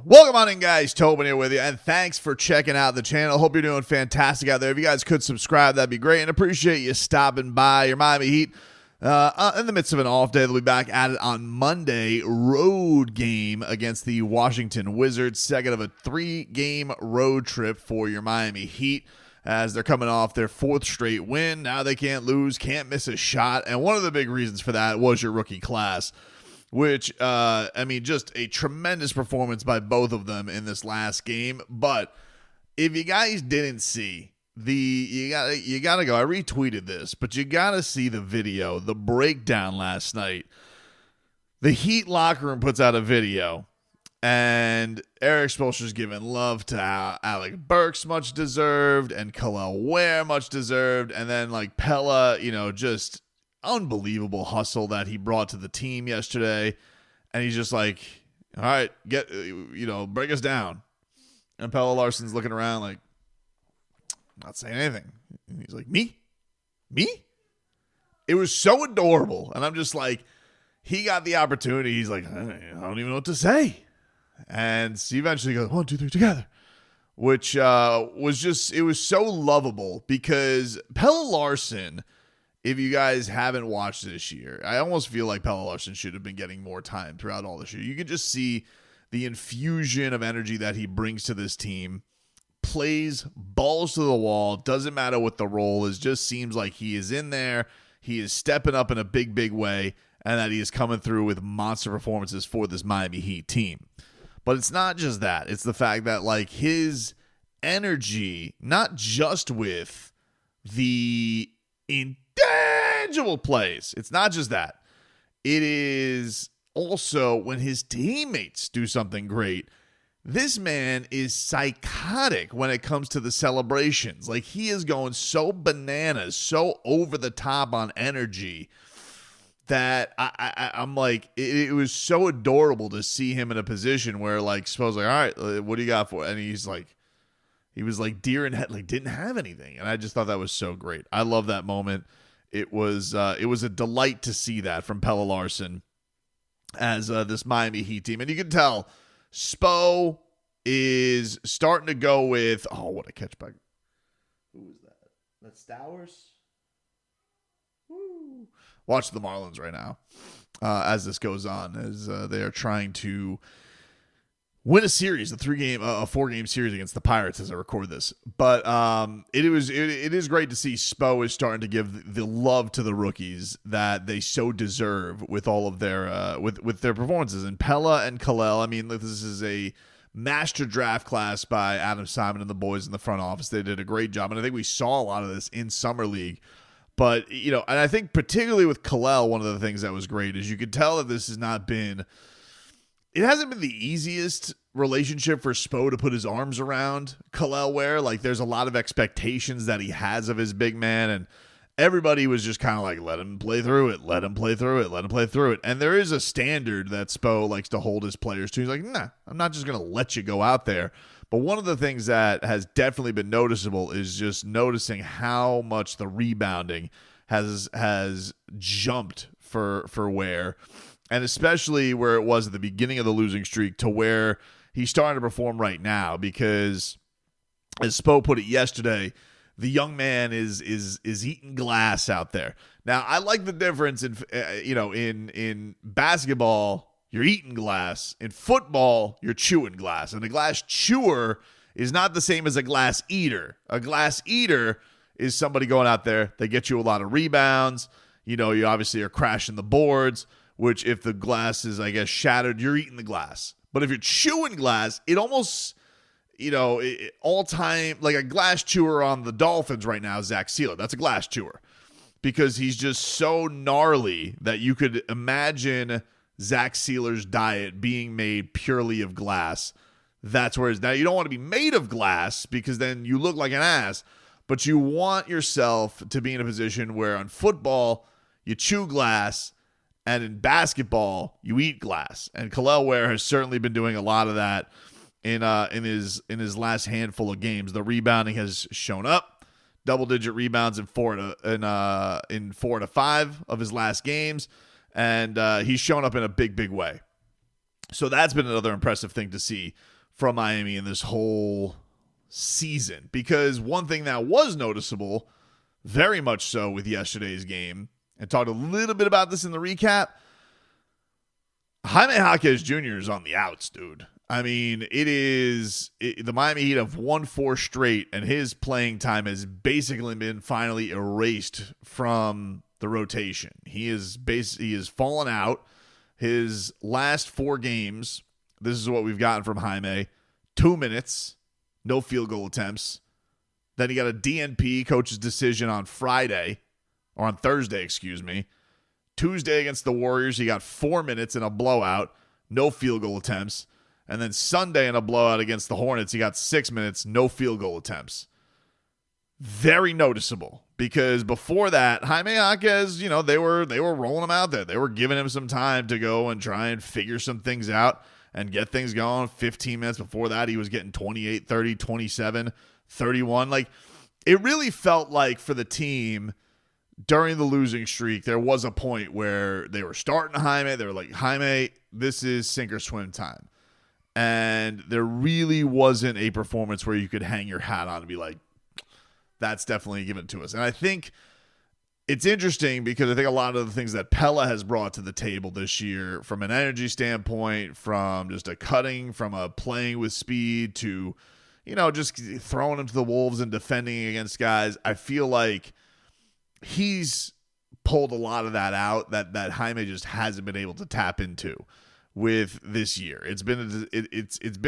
Welcome on in, guys. Tobin here with you, and thanks for checking out the channel. Hope you're doing fantastic out there. If you guys could subscribe, that'd be great, and appreciate you stopping by. Your Miami Heat, in the midst of an off day, they'll be back at it on Monday. Road game against the Washington Wizards, second of a 3-game road trip for your Miami Heat, as they're coming off their 4th straight win. Now they can't lose, can't miss a shot, and one of the big reasons for that was your rookie class, which, just a tremendous performance by both of them in this last game. But if you guys didn't see you gotta go. I retweeted this, but you gotta see the video, the breakdown last night. The Heat locker room puts out a video, and Erik Spoelstra's giving love to Alec Burks, much deserved, and Kel'el Ware, much deserved, and then Pelle, just unbelievable hustle that he brought to the team yesterday. And he's just like, all right, break us down. And Pelle Larsson's looking around not saying anything. And he's like, me? It was so adorable. And I'm just like, he got the opportunity. He's like, I don't even know what to say. And he eventually goes, 1, 2, 3, together. Which it was so lovable, because Pelle Larsson, if you guys haven't watched this year, I almost feel like Pelle Larsson should have been getting more time throughout all this year. You could just see the infusion of energy that he brings to this team. Plays balls to the wall. Doesn't matter what the role is. Just seems like he is in there. He is stepping up in a big, big way, and that he is coming through with monster performances for this Miami Heat team. But it's not just that. It's the fact that his energy, not just with the intangible plays. It's not just that. It is also when his teammates do something great. This man is psychotic when it comes to the celebrations. He is going so bananas, so over the top on energy, that I'm like, it was so adorable to see him in a position where all right, what do you got for it? And he was like deer in head, didn't have anything. And I just thought that was so great. I love that moment. It was a delight to see that from Pelle Larsson as this Miami Heat team. And you can tell Spo is starting to go with, what a catch by, who was that? That's Stowers? Woo. Watch the Marlins right now as this goes on, as they are trying to win a series, a 4-game series against the Pirates as I record this. But it is great to see Spo is starting to give the love to the rookies that they so deserve with all of their with their performances. And Pelle and Kel'el, this is a master draft class by Adam Simon and the boys in the front office. They did a great job, and I think we saw a lot of this in Summer League. But, and I think particularly with Kel'el, one of the things that was great is you could tell that this has not been, it hasn't been the easiest relationship for Spo to put his arms around Kel'el Ware. There's a lot of expectations that he has of his big man, and everybody was just kind of let him play through it, let him play through it. And there is a standard that Spo likes to hold his players to. He's like, nah, I'm not just going to let you go out there. But one of the things that has definitely been noticeable is just noticing how much the rebounding has jumped for Ware, and especially where it was at the beginning of the losing streak to where he's starting to perform right now. Because as Spo put it yesterday, the young man is eating glass out there. Now, I like the difference in basketball. You're eating glass. In football, you're chewing glass. And a glass chewer is not the same as a glass eater. A glass eater is somebody going out there. They get you a lot of rebounds. You obviously are crashing the boards, which if the glass is, shattered, you're eating the glass. But if you're chewing glass, it almost, all time, a glass chewer on the Dolphins right now is Zach Sealer. That's a glass chewer because he's just so gnarly that you could imagine Zach Sealer's diet being made purely of glass. That's where it's now. You don't want to be made of glass because then you look like an ass, but you want yourself to be in a position where on football you chew glass and in basketball you eat glass. And Kel'el Ware has certainly been doing a lot of that in his last handful of games. The rebounding has shown up. Double-digit rebounds in 4 out of 5 of his last games. And he's shown up in a big, big way. So that's been another impressive thing to see from Miami in this whole season. Because one thing that was noticeable, very much so with yesterday's game, and talked a little bit about this in the recap, Jaime Jaquez Jr. is on the outs, dude. I mean, the Miami Heat have won 4 straight, and his playing time has basically been finally erased from the rotation. He is fallen out. His last 4 games, this is what we've gotten from Jaime: 2 minutes, no field goal attempts. Then he got a DNP, coach's decision, on Thursday, excuse me. Tuesday against the Warriors, he got 4 minutes in a blowout, no field goal attempts. And then Sunday in a blowout against the Hornets, he got 6 minutes, no field goal attempts. Very noticeable, because before that, Jaime Jaquez, they were rolling him out there. They were giving him some time to go and try and figure some things out and get things going. 15 minutes before that, he was getting 28, 30, 27, 31. Like, it really felt like for the team during the losing streak, there was a point where they were starting Jaime. They were like, Jaime, this is sink or swim time. And there really wasn't a performance where you could hang your hat on and be like, that's definitely given to us. And I think it's interesting because I think a lot of the things that Pelle has brought to the table this year, from an energy standpoint, from just a cutting, from a playing with speed to, just throwing him to the wolves and defending against guys, I feel like he's pulled a lot of that out that Jaime just hasn't been able to tap into with this year. It's been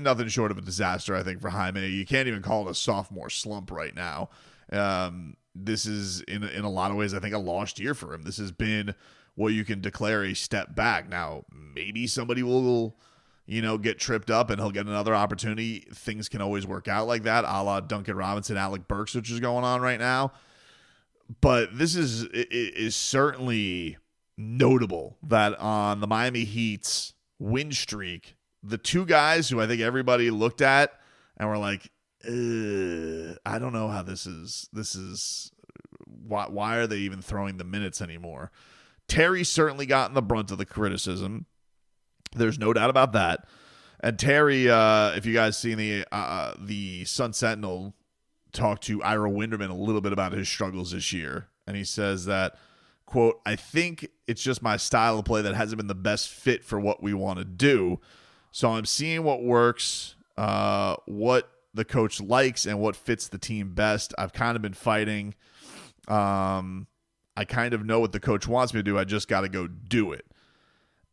nothing short of a disaster, I think, for Jaime. You can't even call it a sophomore slump right now. This is in a lot of ways, I think, a lost year for him. This has been what you can declare a step back. Now, maybe somebody will, get tripped up and he'll get another opportunity. Things can always work out like that, a la Duncan Robinson, Alec Burks, which is going on right now. But this is certainly notable that on the Miami Heat's win streak, the 2 guys who I think everybody looked at and were like, I don't know how this is why are they even throwing the minutes anymore? Terry certainly gotten the brunt of the criticism. There's no doubt about that. And Terry, if you guys seen the Sun Sentinel talk to Ira Winderman a little bit about his struggles this year, and he says that, quote, I think it's just my style of play that hasn't been the best fit for what we want to do. So I'm seeing what works, what the coach likes, and what fits the team best. I've kind of been fighting. I kind of know what the coach wants me to do. I just got to go do it.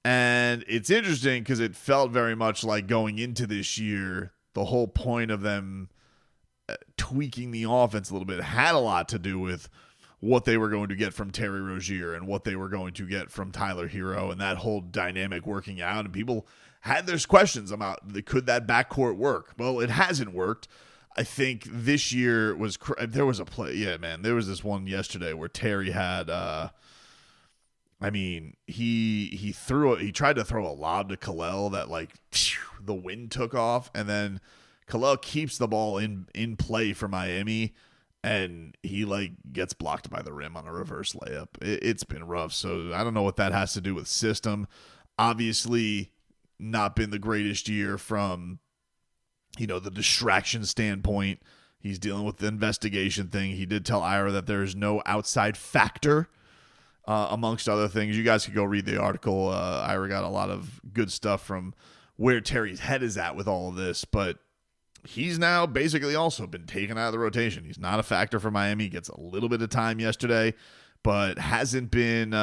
And it's interesting because it felt very much like going into this year, the whole point of them tweaking the offense a little bit had a lot to do with what they were going to get from Terry Rozier and what they were going to get from Tyler Hero, and that whole dynamic working out. And people had their questions about, could that backcourt work? Well, it hasn't worked. I think this year there was a play. Yeah, man, there was this one yesterday where Terry had, he tried to throw a lob to Kel'el that the wind took off, and then Kel'el keeps the ball in play for Miami, and he gets blocked by the rim on a reverse layup. It's been rough. So I don't know what that has to do with system. Obviously not been the greatest year from, the distraction standpoint. He's dealing with the investigation thing. He did tell Ira that there's no outside factor, amongst other things. You guys could go read the article. Ira got a lot of good stuff from where Terry's head is at with all of this, but he's now basically also been taken out of the rotation. He's not a factor for Miami. He gets a little bit of time yesterday, but hasn't been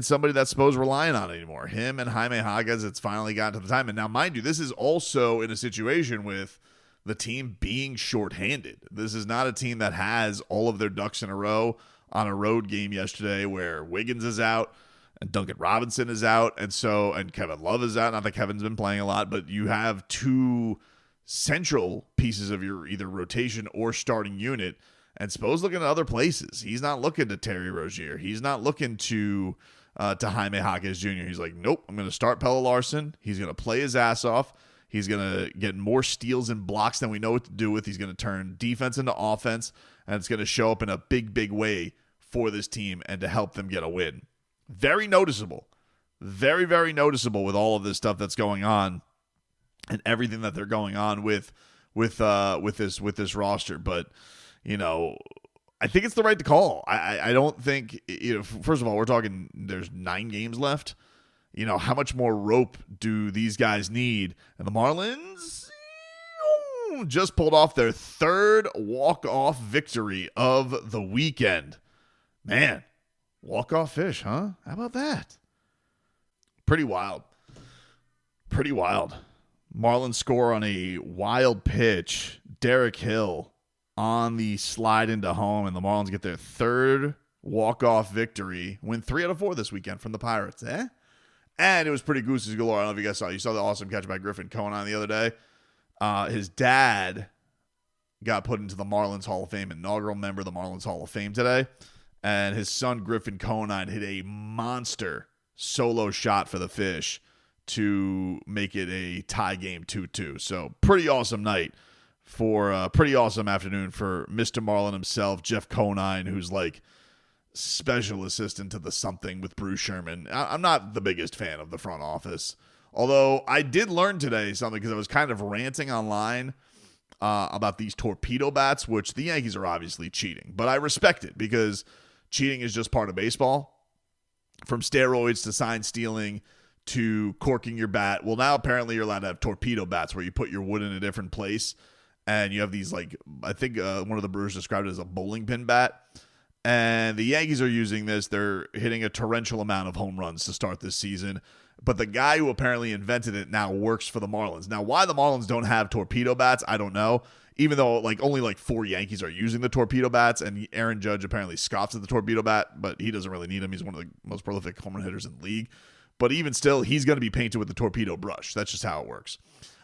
somebody that's supposed relying on it anymore. Him and Jaime Jaquez, it's finally gotten to the time. And now, mind you, this is also in a situation with the team being shorthanded. This is not a team that has all of their ducks in a row on a road game yesterday where Wiggins is out and Duncan Robinson is out, and Kevin Love is out. Not that Kevin's been playing a lot, but you have 2 central pieces of your either rotation or starting unit, and Spo's looking at other places. He's not looking to Terry Rozier. He's not looking to Jaime Jaquez Jr. He's like, nope, I'm going to start Pelle Larsson. He's going to play his ass off. He's going to get more steals and blocks than we know what to do with. He's going to turn defense into offense, and it's going to show up in a big, big way for this team and to help them get a win. Very noticeable. Very, very noticeable with all of this stuff that's going on. and everything that they're going on with this roster. But I think it's the right to call. I don't think, first of all, we're talking there's 9 games left. How much more rope do these guys need? And the Marlins just pulled off their 3rd walk-off victory of the weekend. Man, walk-off fish, huh? How about that? Pretty wild. Marlins score on a wild pitch. Derek Hill on the slide into home, and the Marlins get their 3rd walk-off victory. Win 3 out of 4 this weekend from the Pirates, And it was pretty gooses galore. I don't know if you guys saw. You saw the awesome catch by Griffin Conine the other day. His dad got put into the Marlins Hall of Fame, inaugural member of the Marlins Hall of Fame today. And his son, Griffin Conine, hit a monster solo shot for the Fish to make it a tie game 2-2. So pretty awesome night for a pretty awesome afternoon for Mr. Marlin himself, Jeff Conine, who's like special assistant to the something with Bruce Sherman. I'm not the biggest fan of the front office, although I did learn today something because I was kind of ranting online about these torpedo bats, which the Yankees are obviously cheating, but I respect it because cheating is just part of baseball. From steroids to sign stealing to corking your bat. Well, now apparently you're allowed to have torpedo bats where you put your wood in a different place, and you have these, like, I think one of the Brewers described it as a bowling pin bat. And the Yankees are using this. They're hitting a torrential amount of home runs to start this season. But the guy who apparently invented it now works for the Marlins. Now, why the Marlins don't have torpedo bats, I don't know. Even though only 4 Yankees are using the torpedo bats, and Aaron Judge apparently scoffs at the torpedo bat, but he doesn't really need them. He's one of the most prolific home run hitters in the league. But even still, he's going to be painted with the torpedo brush. That's just how it works.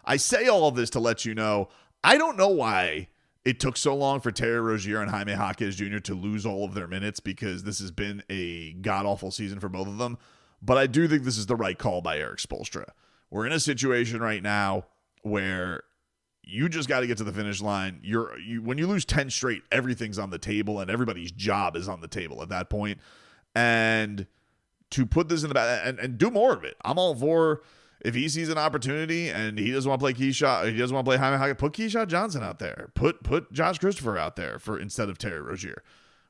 I say all of this to let you know, I don't know why it took so long for Terry Rozier and Jaime Jaquez Jr. to lose all of their minutes, because this has been a god-awful season for both of them. But I do think this is the right call by Eric Spoelstra. We're in a situation right now where you just got to get to the finish line. When you lose 10 straight, everything's on the table, and everybody's job is on the table at that point. And to put this in the back and do more of it. I'm all for, if he sees an opportunity and he doesn't want to play Keyshawn, he doesn't want to play Jaime Jaquez, put Keyshawn Johnson out there. Put Josh Christopher out there instead of Terry Rozier.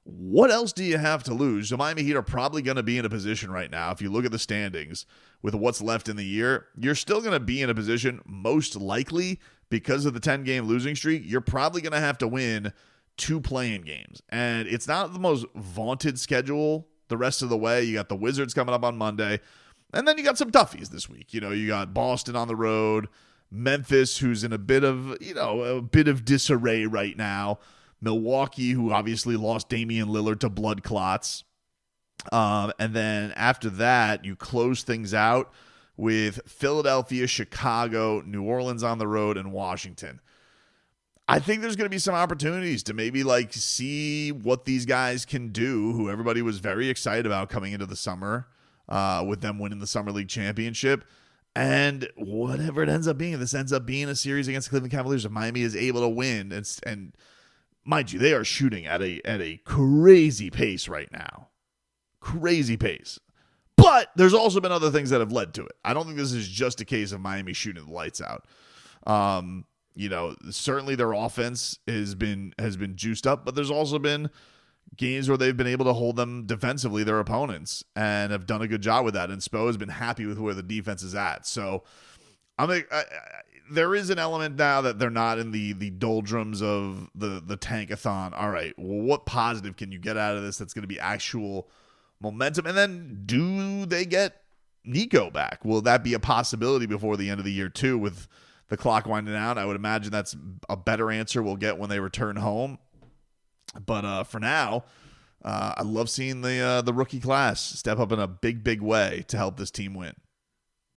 What else do you have to lose? The Miami Heat are probably going to be in a position right now, if you look at the standings with what's left in the year, you're still going to be in a position, most likely, because of the 10-game losing streak, you're probably going to have to win 2 play-in games. And it's not the most vaunted schedule the rest of the way. You got the Wizards coming up on Monday, and then you got some toughies this week. You got Boston on the road, Memphis, who's in a bit of disarray right now, Milwaukee, who obviously lost Damian Lillard to blood clots. And then after that, you close things out with Philadelphia, Chicago, New Orleans on the road, and Washington. I think there's going to be some opportunities to maybe see what these guys can do, who everybody was very excited about coming into the summer with them winning the Summer League championship. And whatever it ends up being, this ends up being a series against Cleveland Cavaliers if Miami is able to win. And mind you, they are shooting at a crazy pace right now. Crazy pace. But there's also been other things that have led to it. I don't think this is just a case of Miami shooting the lights out. Certainly their offense has been juiced up, but there's also been games where they've been able to hold them defensively, their opponents, and have done a good job with that. And Spo has been happy with where the defense is at. So there is an element now that they're not in the doldrums of the tankathon. All right, well, what positive can you get out of this that's going to be actual momentum? And then do they get Nico back? Will that be a possibility before the end of the year too, with the clock winding out? I would imagine that's a better answer we'll get when they return home. But for now, I love seeing the rookie class step up in a big way to help this team win.